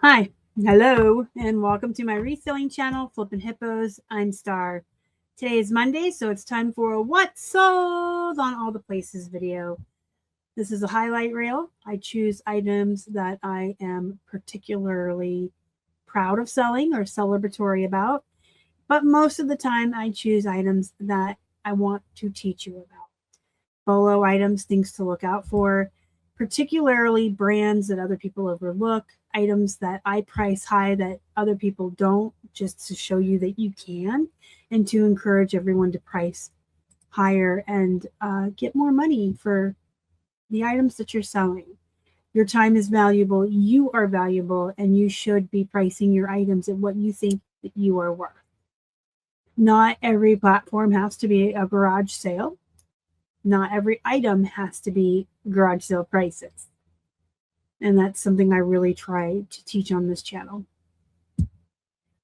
Hi, hello, and welcome to my reselling channel, Flippin' Hippos. I'm Star. Today is Monday, so it's time for a What's Sold on All the Places video. This is a highlight reel. I choose items that I am particularly proud of selling or celebratory about, but most of the time I choose items that I want to teach you about. BOLO items, things to look out for, particularly brands that other people overlook, items that I price high that other people don't, just to show you that you can, and to encourage everyone to price higher and get more money for the items that you're selling. Your time is valuable, you are valuable, and you should be pricing your items at what you think that you are worth. Not every platform has to be a garage sale. Not every item has to be garage sale prices. And that's something I really try to teach on this channel.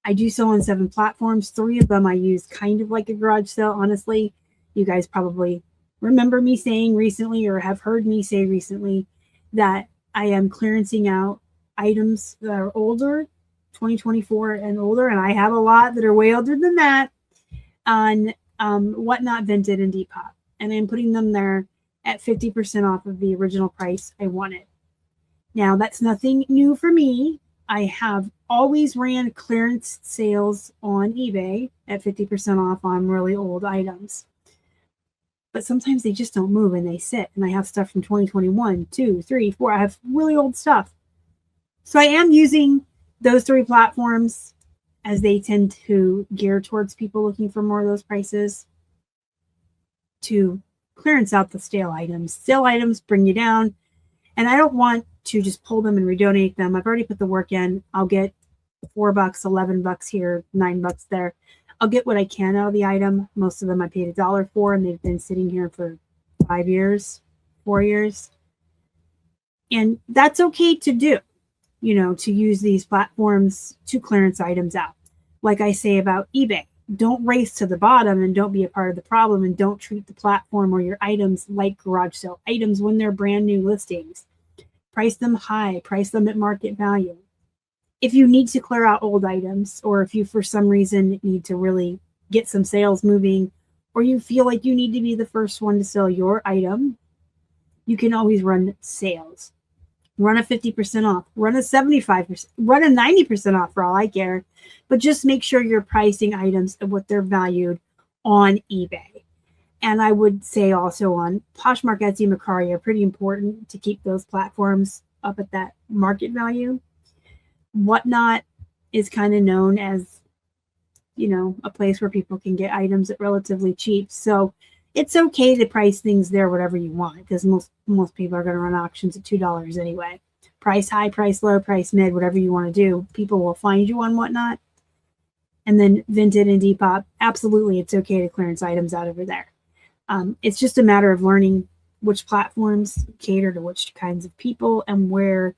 I do sell on 7 platforms. 3 of them I use kind of like a garage sale, honestly. You guys probably remember me saying recently, or have heard me say recently, that I am clearancing out items that are older, 2024 and older, and I have a lot that are way older than that, on Whatnot, Vinted, and Depop. And I'm putting them there at 50% off of the original price I wanted. Now, that's nothing new for me. I have always ran clearance sales on eBay at 50% off on really old items. But sometimes they just don't move and they sit. And I have stuff from 2021, 2, 3, 4. I have really old stuff. So I am using those 3 platforms as they tend to gear towards people looking for more of those prices to clearance out the stale items. Stale items bring you down. And I don't want to just pull them and redonate them. I've already put the work in. I'll get $4, $11 here, $9 there. I'll get what I can out of the item. Most of them I paid $1 for, and they've been sitting here for 5 years, 4 years. And that's okay to do, to use these platforms to clearance items out. Like I say about eBay, don't race to the bottom and don't be a part of the problem, and don't treat the platform or your items like garage sale items when they're brand new listings. Price them high, price them at market value. If you need to clear out old items, or if you for some reason need to really get some sales moving, or you feel like you need to be the first one to sell your item, you can always run sales. Run a 50% off, run a 75%, run a 90% off for all I care. But just make sure you're pricing items at what they're valued on eBay. And I would say also on Poshmark, Etsy, Mercari are pretty important to keep those platforms up at that market value. Whatnot is kind of known as, a place where people can get items at relatively cheap. So it's okay to price things there whatever you want, because most people are going to run auctions at $2 anyway. Price high, price low, price mid, whatever you want to do. People will find you on Whatnot. And then Vinted and Depop, absolutely, it's okay to clearance items out over there. It's just a matter of learning which platforms cater to which kinds of people, and where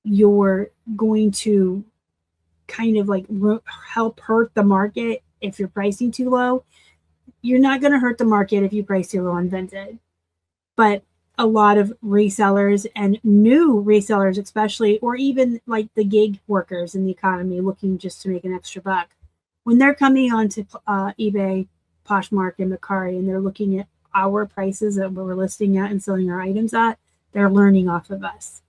you're going to kind of like help hurt the market if you're pricing too low. You're not going to hurt the market if you price too low on Vinted. But a lot of resellers, and new resellers especially, or even like the gig workers in the economy looking just to make an extra buck, when they're coming onto eBay, Poshmark, and Mercari, and they're looking at our prices that we're listing at and selling our items at, they're learning off of us.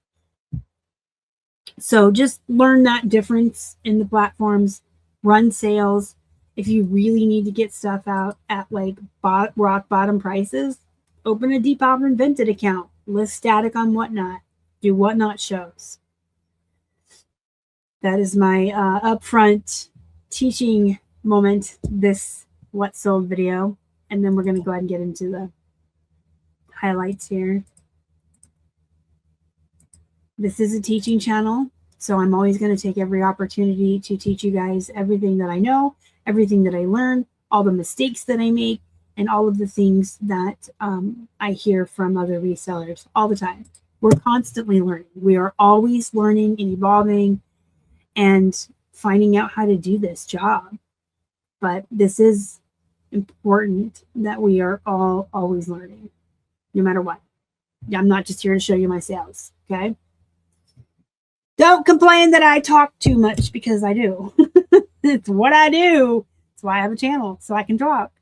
So just learn that difference in the platforms. Run sales. If you really need to get stuff out at like rock bottom prices, open a Depop and Vinted account. List static on Whatnot. Do Whatnot shows. That is my upfront teaching moment, this What Sold video. And then we're going to go ahead and get into the highlights here. This is a teaching channel, so I'm always going to take every opportunity to teach you guys everything that I know, everything that I learn, all the mistakes that I make, and all of the things that I hear from other resellers all the time. We're constantly learning. We are always learning and evolving and finding out how to do this job. But this is important, that we are all always learning, no matter what. I'm not just here to show you my sales, okay? Don't complain that I talk too much, because I do. It's what I do. That's why I have a channel, so I can talk.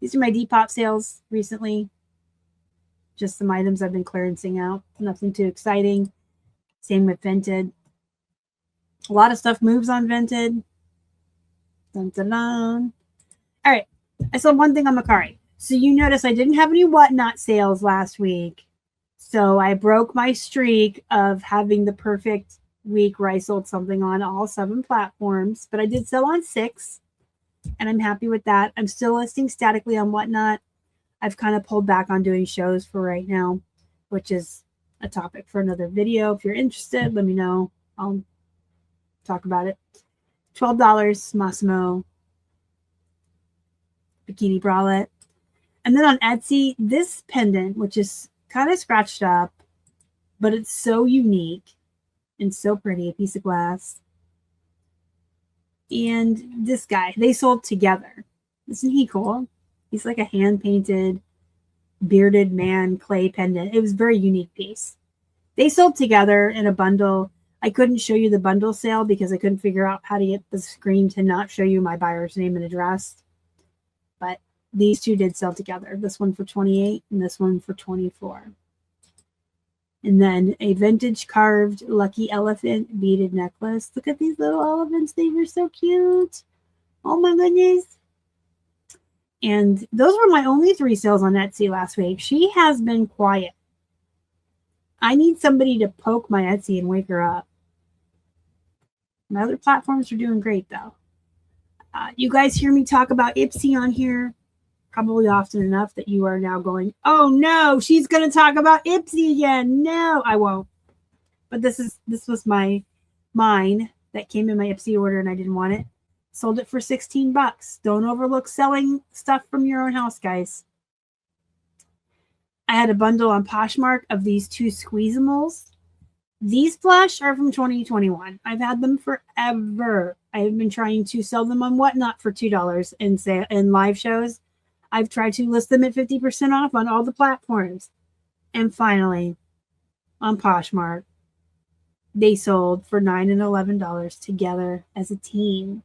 These are my Depop sales recently. Just some items I've been clearancing out. Nothing too exciting. Same with Vinted. A lot of stuff moves on Vinted. Dun, dun, dun. All right. I saw one thing on Mercari. So you notice I didn't have any whatnot sales last week. So I broke my streak of having the perfect week where I sold something on all 7 platforms. But I did sell on 6. And I'm happy with that. I'm still listing statically on whatnot. I've kind of pulled back on doing shows for right now, which is a topic for another video. If you're interested, let me know. I'll talk about it. $12 Massimo bikini bralette. And then on Etsy, this pendant, which is kind of scratched up, but it's so unique and so pretty, a piece of glass. And this guy, they sold together. Isn't he cool? He's like a hand-painted, bearded man clay pendant. It was a very unique piece. They sold together in a bundle. I couldn't show you the bundle sale because I couldn't figure out how to get the screen to not show you my buyer's name and address. But these two did sell together. This one for $28 and this one for $24. And then a vintage carved lucky elephant beaded necklace. Look at these little elephants. They were so cute. Oh my goodness. And those were my only 3 sales on Etsy last week. She has been quiet. I need somebody to poke my Etsy and wake her up. My other platforms are doing great, though. You guys hear me talk about Ipsy on here probably often enough that you are now going, oh no, she's going to talk about Ipsy again. No, I won't. But this was mine that came in my Ipsy order and I didn't want it. Sold it for $16. Don't overlook selling stuff from your own house, guys. I had a bundle on Poshmark of these 2 Squeezimals. These plush are from 2021. I've had them forever. I have been trying to sell them on Whatnot for $2 in live shows. I've tried to list them at 50% off on all the platforms. And finally, on Poshmark, they sold for $9 and $11 together as a team.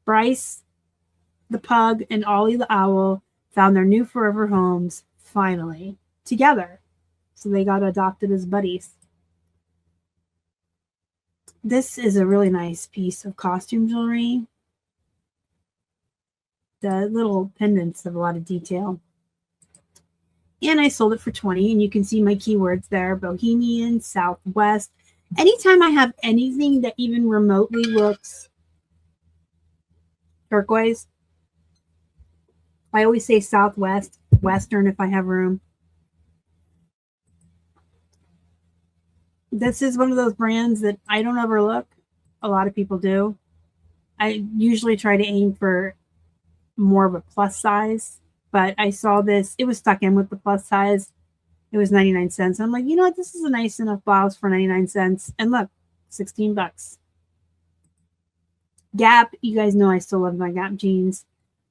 Bryce, the pug, and Ollie the owl found their new forever homes finally together. So they got adopted as buddies. This is a really nice piece of costume jewelry. The little pendants have a lot of detail. And I sold it for $20, and you can see my keywords there: Bohemian, Southwest. Anytime I have anything that even remotely looks turquoise, I always say Southwest, Western if I have room. This is one of those brands that I don't overlook. A lot of people do. I usually try to aim for more of a plus size, but I saw this. It was stuck in with the plus size. It was 99 cents. I'm like, you know what? This is a nice enough blouse for 99 cents. And look, $16. Gap. You guys know I still love my Gap jeans.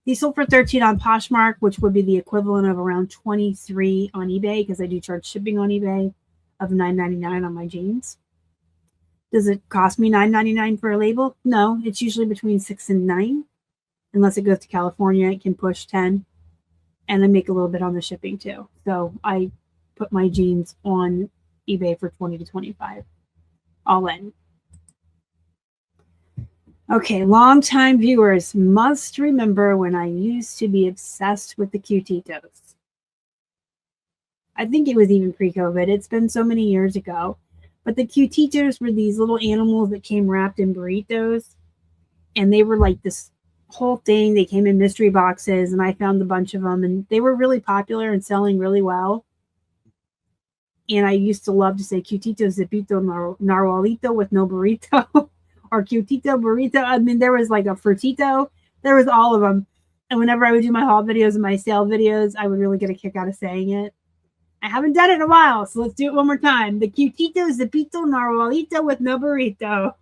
These sold for $13 on Poshmark, which would be the equivalent of around $23 on eBay, because I do charge shipping on eBay of $9.99 on my jeans. Does it cost me $9.99 for a label? No, it's usually between $6 and $9. Unless it goes to California, it can push $10. And I make a little bit on the shipping too. So I put my jeans on eBay for $20 to $25. All in. Okay, longtime viewers must remember when I used to be obsessed with the Cutitos. I think it was even pre-COVID. It's been so many years ago. But the Cutitos were these little animals that came wrapped in burritos. And they were like this whole thing. They came in mystery boxes, and I found a bunch of them. And they were really popular and selling really well. And I used to love to say Cutito Zipito Narwhalito with no burrito. Or Cutito burrito. I mean, there was like a Frutito. There was all of them. And whenever I would do my haul videos and my sale videos, I would really get a kick out of saying it. I haven't done it in a while, so let's do it one more time. The Cutito Zipito Narwhalito with no burrito.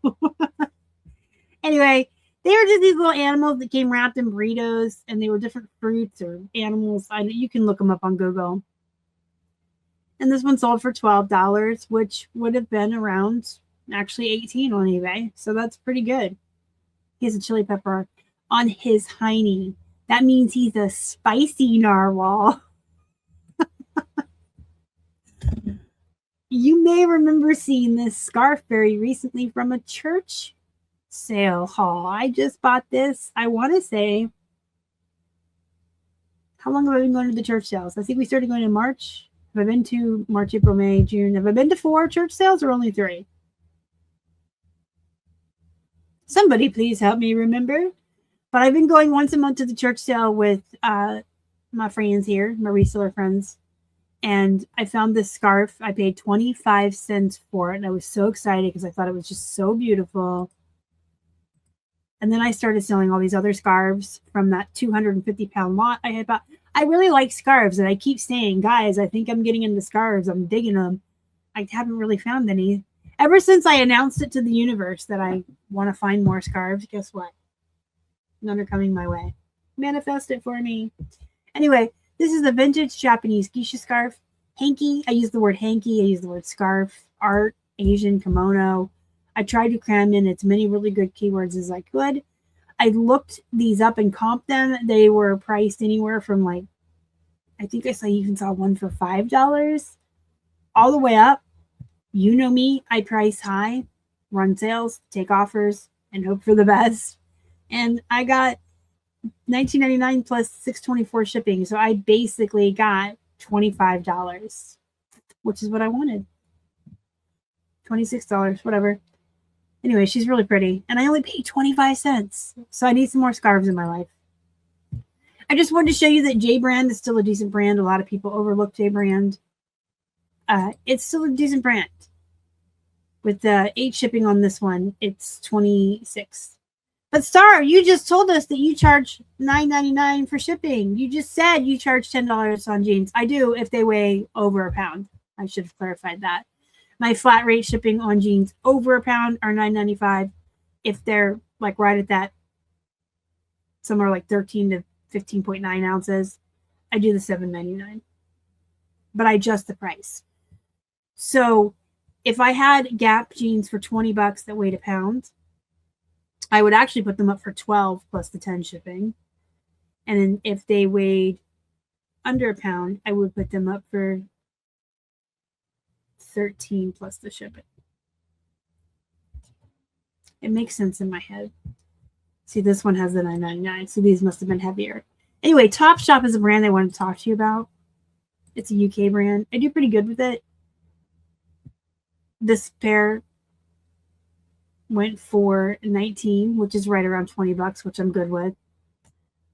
Anyway, they were just these little animals that came wrapped in burritos, and they were different fruits or animals. You can look them up on Google. And this one sold for $12, which would have been around Actually 18 on eBay. So that's pretty good. He has a chili pepper on his hiney. That means he's a spicy narwhal. You may remember seeing this scarf very recently from a church sale haul. I just bought this, I want to say, how long have I been going to the church sales? I think we started going in March. Have I been to March, April, May, June? Have I been to 4 church sales or only 3? Somebody please help me remember. But I've been going once a month to the church sale with my friends here, my reseller friends. And I found this scarf. I paid 25 cents for it. And I was so excited because I thought it was just so beautiful. And then I started selling all these other scarves from that 250-pound lot I had bought. I really like scarves. And I keep saying, guys, I think I'm getting into scarves. I'm digging them. I haven't really found any. Ever since I announced it to the universe that I want to find more scarves, guess what? None are coming my way. Manifest it for me. Anyway, this is a vintage Japanese geisha scarf. Hanky. I use the word hanky. I use the word scarf. Art. Asian. Kimono. I tried to cram in as many really good keywords as I could. I looked these up and comped them. They were priced anywhere from like, I think I even saw one for $5 all the way up. You know me. I price high, run sales, take offers, and hope for the best. And I got $19.99 plus $6.24 shipping. So I basically got $25, which is what I wanted. $26, whatever. Anyway, she's really pretty. And I only paid 25 cents. So I need some more scarves in my life. I just wanted to show you that J Brand is still a decent brand. A lot of people overlook J Brand. It's still a decent brand. With the 8 shipping on this one, it's 26. But Star, you just told us that you charge $9.99 for shipping. You just said you charge $10 on jeans. I do if they weigh over a pound. I should have clarified that. My flat rate shipping on jeans over a pound are $9.95. If they're like right at that, somewhere like 13 to 15.9 ounces, I do the $7.99. But I adjust the price. So if I had Gap jeans for $20 that weighed a pound, I would actually put them up for $12 plus the 10 shipping. And then if they weighed under a pound, I would put them up for $13 plus the shipping. It makes sense in my head. See, this one has the $9.99, so these must have been heavier. Anyway, Topshop is a brand I wanted to talk to you about. It's a UK brand. I do pretty good with it. This pair went for $19, which is right around $20, which I'm good with.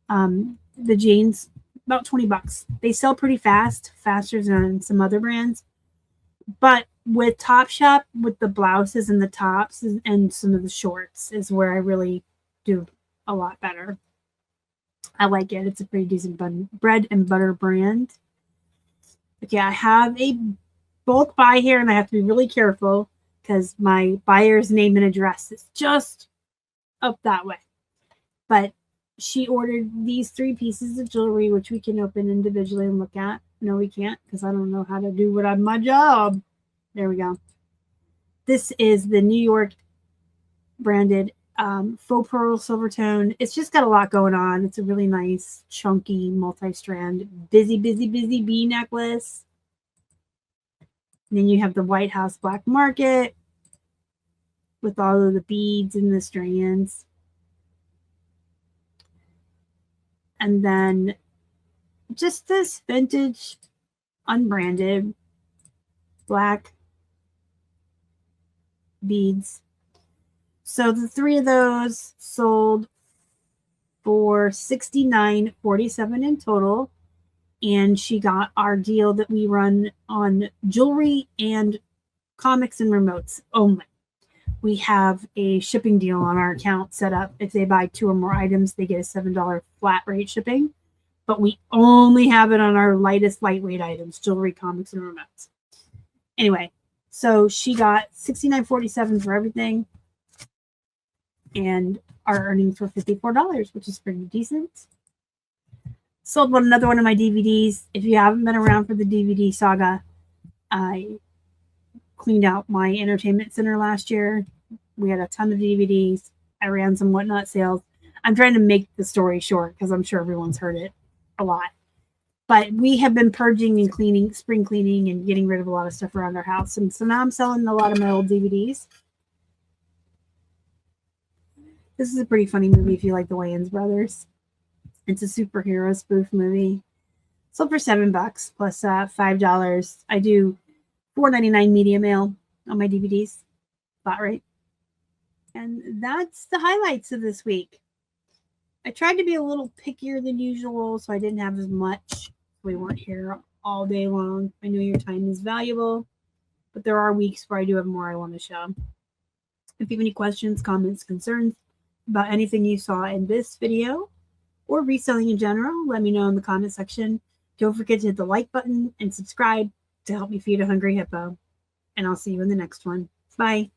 The jeans, about $20. They sell pretty fast, faster than some other brands. But with Topshop, with the blouses and the tops and some of the shorts is where I really do a lot better. I like it. It's a pretty decent bread and butter brand. Okay, I have a bulk buy here, and I have to be really careful because my buyer's name and address is just up that way. But she ordered these 3 pieces of jewelry, which we can open individually and look at. No, we can't because I don't know how to do what I'm my job. There we go. This is the New York branded faux pearl silver tone. It's just got a lot going on. It's a really nice, chunky, multi-strand, busy bee necklace. And then you have the White House Black Market with all of the beads and the strands. And then just this vintage, unbranded, black beads. So the 3 of those sold for $69.47 in total. And she got our deal that we run on jewelry and comics and remotes only. We have a shipping deal on our account set up. If they buy 2 or more items, they get a $7 flat rate shipping. But we only have it on our lightweight items, jewelry, comics, and remotes. Anyway, so she got $69.47 for everything. And our earnings were $54, which is pretty decent. Sold another one of my DVDs. If you haven't been around for the DVD saga, I cleaned out my entertainment center last year. We had a ton of DVDs. I ran some whatnot sales. I'm trying to make the story short because I'm sure everyone's heard it a lot. But we have been purging and cleaning, spring cleaning, and getting rid of a lot of stuff around our house. And so now I'm selling a lot of my old DVDs. This is a pretty funny movie if you like the Wayans brothers. It's a superhero spoof movie. Sold for $7 plus $5. I do $4.99 media mail on my DVDs. Flat rate. And that's the highlights of this week. I tried to be a little pickier than usual, so I didn't have as much. We weren't here all day long. I know your time is valuable, but there are weeks where I do have more I want to show. If you have any questions, comments, concerns about anything you saw in this video or reselling in general, let me know in the comment section. Don't forget to hit the like button and subscribe to help me feed a hungry hippo. And I'll see you in the next one. Bye.